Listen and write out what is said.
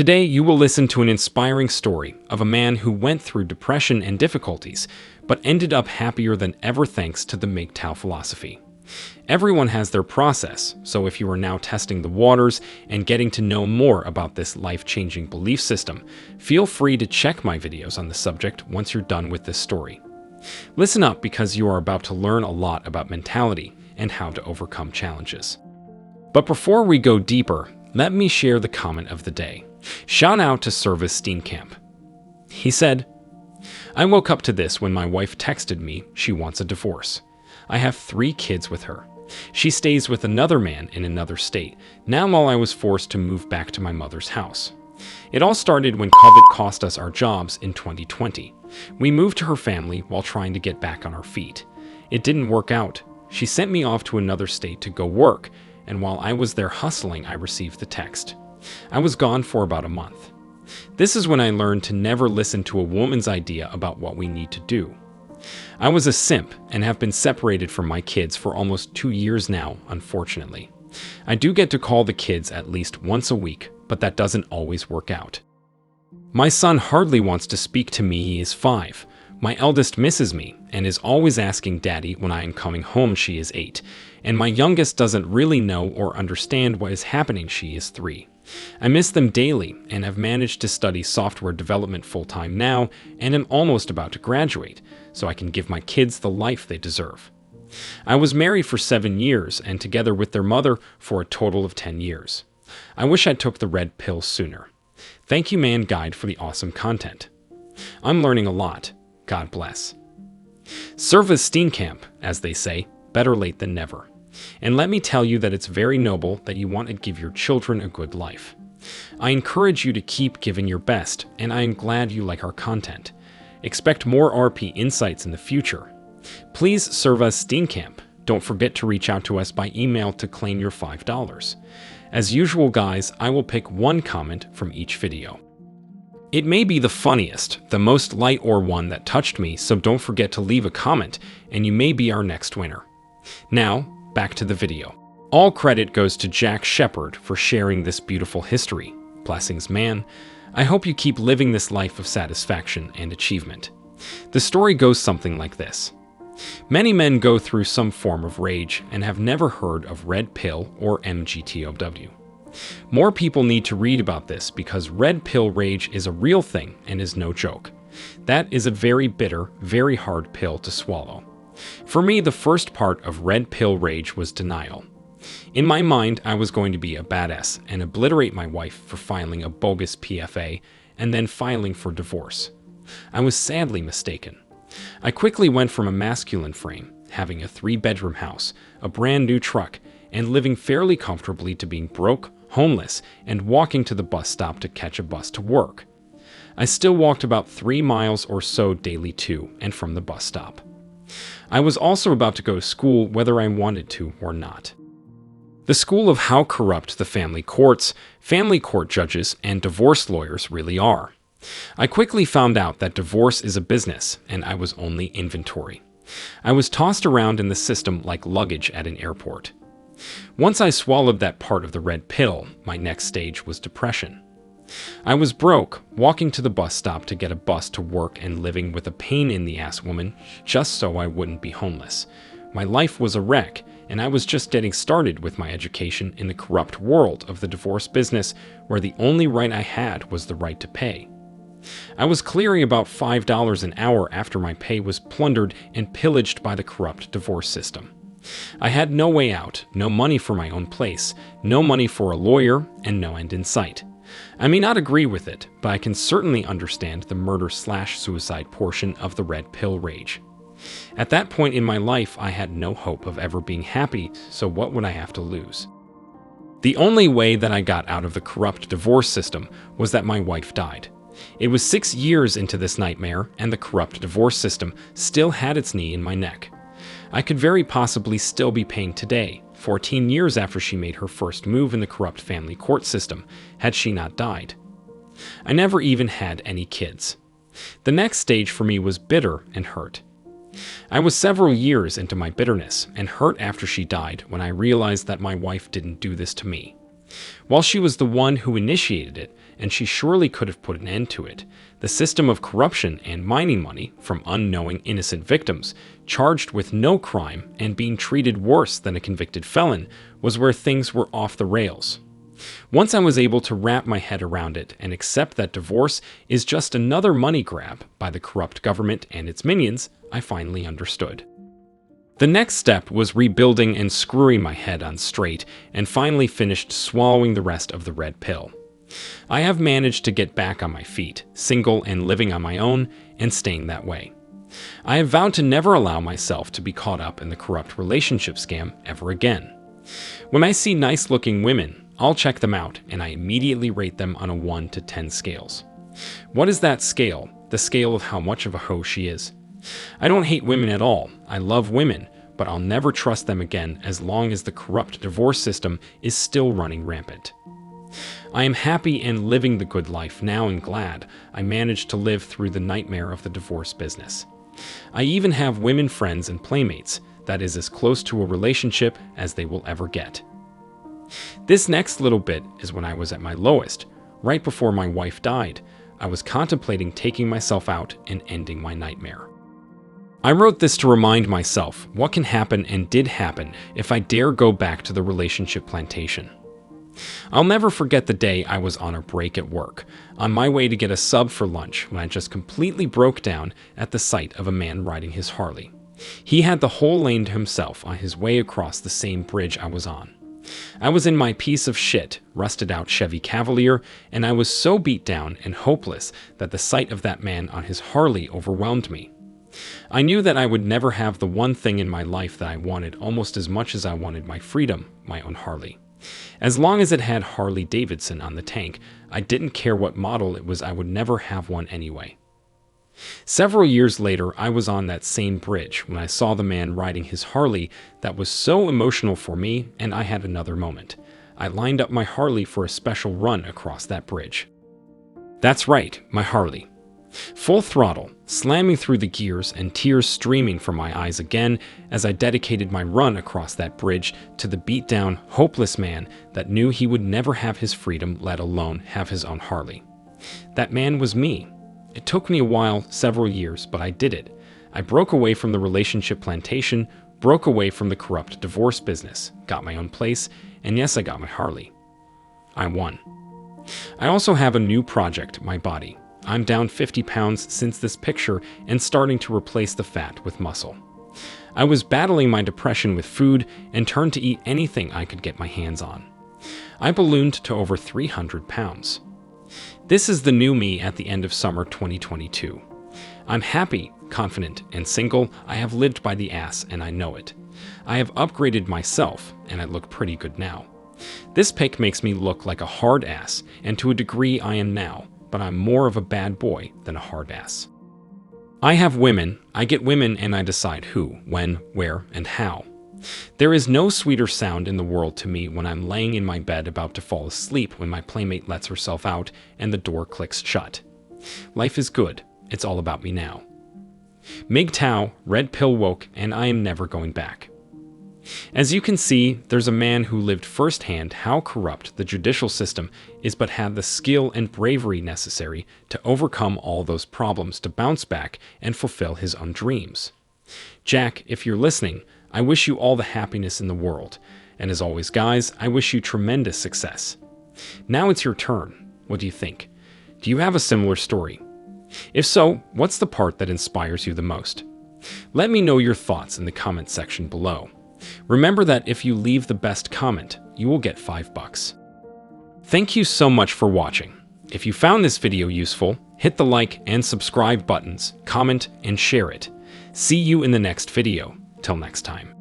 Today, you will listen to an inspiring story of a man who went through depression and difficulties, but ended up happier than ever thanks to the MGTOW philosophy. Everyone has their process, so if you are now testing the waters and getting to know more about this life-changing belief system, feel free to check my videos on the subject once you're done with this story. Listen up because you are about to learn a lot about mentality and how to overcome challenges. But before we go deeper, let me share the comment of the day. Shout out to Service Steenkamp. He said, "I woke up to this when my wife texted me she wants a divorce. I have 3 kids with her. She stays with another man in another state, now while I was forced to move back to my mother's house. It all started when COVID cost us our jobs in 2020. We moved to her family while trying to get back on our feet. It didn't work out. She sent me off to another state to go work, and while I was there hustling, I received the text. I was gone for about a month. This is when I learned to never listen to a woman's idea about what we need to do. I was a simp and have been separated from my kids for almost 2 years now, unfortunately. I do get to call the kids at least once a week, but that doesn't always work out. My son hardly wants to speak to me. He is 5. My eldest misses me and is always asking daddy when I am coming home. She is 8. And my youngest doesn't really know or understand what is happening. She is 3. I miss them daily and have managed to study software development full-time now and am almost about to graduate, so I can give my kids the life they deserve. I was married for 7 years and together with their mother for a total of 10 years. I wish I took the red pill sooner. Thank you, Man Guide, for the awesome content. I'm learning a lot. God bless." Service Steenkamp, as they say, better late than never. And let me tell you that it's very noble that you want to give your children a good life. I encourage you to keep giving your best, and I am glad you like our content. Expect more RP insights in the future. Please serve us Steenkamp. Don't forget to reach out to us by email to claim your $5. As usual, guys, I will pick one comment from each video. It may be the funniest, the most light, or one that touched me, so don't forget to leave a comment, and you may be our next winner. Now, back to the video. All credit goes to Jack Shepard for sharing this beautiful history. Blessings, man. I hope you keep living this life of satisfaction and achievement. The story goes something like this. Many men go through some form of rage and have never heard of red pill or MGTOW. More people need to read about this because red pill rage is a real thing and is no joke. That is a very bitter, very hard pill to swallow. For me, the first part of red pill rage was denial. In my mind, I was going to be a badass and obliterate my wife for filing a bogus PFA and then filing for divorce. I was sadly mistaken. I quickly went from a masculine frame, having a 3-bedroom house, a brand new truck, and living fairly comfortably to being broke, homeless, and walking to the bus stop to catch a bus to work. I still walked about 3 miles or so daily to and from the bus stop. I was also about to go to school whether I wanted to or not. The school of how corrupt the family courts, family court judges, and divorce lawyers really are. I quickly found out that divorce is a business and I was only inventory. I was tossed around in the system like luggage at an airport. Once I swallowed that part of the red pill, my next stage was depression. I was broke, walking to the bus stop to get a bus to work and living with a pain-in-the-ass woman just so I wouldn't be homeless. My life was a wreck, and I was just getting started with my education in the corrupt world of the divorce business where the only right I had was the right to pay. I was clearing about $5 an hour after my pay was plundered and pillaged by the corrupt divorce system. I had no way out, no money for my own place, no money for a lawyer, and no end in sight. I may not agree with it, but I can certainly understand the murder/suicide portion of the red pill rage. At that point in my life, I had no hope of ever being happy, so what would I have to lose? The only way that I got out of the corrupt divorce system was that my wife died. It was 6 years into this nightmare, and the corrupt divorce system still had its knee in my neck. I could very possibly still be paying today, 14 years after she made her first move in the corrupt family court system, had she not died. I never even had any kids. The next stage for me was bitter and hurt. I was several years into my bitterness and hurt after she died when I realized that my wife didn't do this to me. While she was the one who initiated it and she surely could have put an end to it. The system of corruption and mining money from unknowing innocent victims, charged with no crime and being treated worse than a convicted felon, was where things were off the rails. Once I was able to wrap my head around it and accept that divorce is just another money grab by the corrupt government and its minions, I finally understood. The next step was rebuilding and screwing my head on straight, and finally finished swallowing the rest of the red pill. I have managed to get back on my feet, single and living on my own, and staying that way. I have vowed to never allow myself to be caught up in the corrupt relationship scam ever again. When I see nice-looking women, I'll check them out, and I immediately rate them on a 1 to 10 scales. What is that scale? The scale of how much of a hoe she is. I don't hate women at all. I love women, but I'll never trust them again as long as the corrupt divorce system is still running rampant. I am happy and living the good life now and glad I managed to live through the nightmare of the divorce business. I even have women friends and playmates that is as close to a relationship as they will ever get. This next little bit is when I was at my lowest, right before my wife died. I was contemplating taking myself out and ending my nightmare. I wrote this to remind myself what can happen and did happen if I dare go back to the relationship plantation. I'll never forget the day I was on a break at work, on my way to get a sub for lunch, when I just completely broke down at the sight of a man riding his Harley. He had the whole lane to himself on his way across the same bridge I was on. I was in my piece of shit, rusted-out Chevy Cavalier, and I was so beat down and hopeless that the sight of that man on his Harley overwhelmed me. I knew that I would never have the one thing in my life that I wanted almost as much as I wanted my freedom, my own Harley. As long as it had Harley Davidson on the tank, I didn't care what model it was, I would never have one anyway. Several years later, I was on that same bridge when I saw the man riding his Harley. That was so emotional for me, and I had another moment. I lined up my Harley for a special run across that bridge. That's right, my Harley. Full throttle, slamming through the gears and tears streaming from my eyes again as I dedicated my run across that bridge to the beat-down, hopeless man that knew he would never have his freedom, let alone have his own Harley. That man was me. It took me a while, several years, but I did it. I broke away from the relationship plantation, broke away from the corrupt divorce business, got my own place, and yes, I got my Harley. I won. I also have a new project, my body. I'm down 50 pounds since this picture and starting to replace the fat with muscle. I was battling my depression with food and turned to eat anything I could get my hands on. I ballooned to over 300 pounds. This is the new me at the end of summer 2022. I'm happy, confident, and single. I have lived by the ass, and I know it. I have upgraded myself, and I look pretty good now. This pic makes me look like a hard ass, and to a degree I am now, but I'm more of a bad boy than a hard ass. I have women, I get women, and I decide who, when, where, and how. There is no sweeter sound in the world to me when I'm laying in my bed about to fall asleep when my playmate lets herself out and the door clicks shut. Life is good. It's all about me now. MGTOW, red pill woke, and I am never going back. As you can see, there's a man who lived firsthand how corrupt the judicial system is, but had the skill and bravery necessary to overcome all those problems to bounce back and fulfill his own dreams. Jack, if you're listening, I wish you all the happiness in the world. And as always, guys, I wish you tremendous success. Now it's your turn. What do you think? Do you have a similar story? If so, what's the part that inspires you the most? Let me know your thoughts in the comment section below. Remember that if you leave the best comment, you will get $5. Thank you so much for watching. If you found this video useful, hit the like and subscribe buttons, comment, and share it. See you in the next video. Till next time.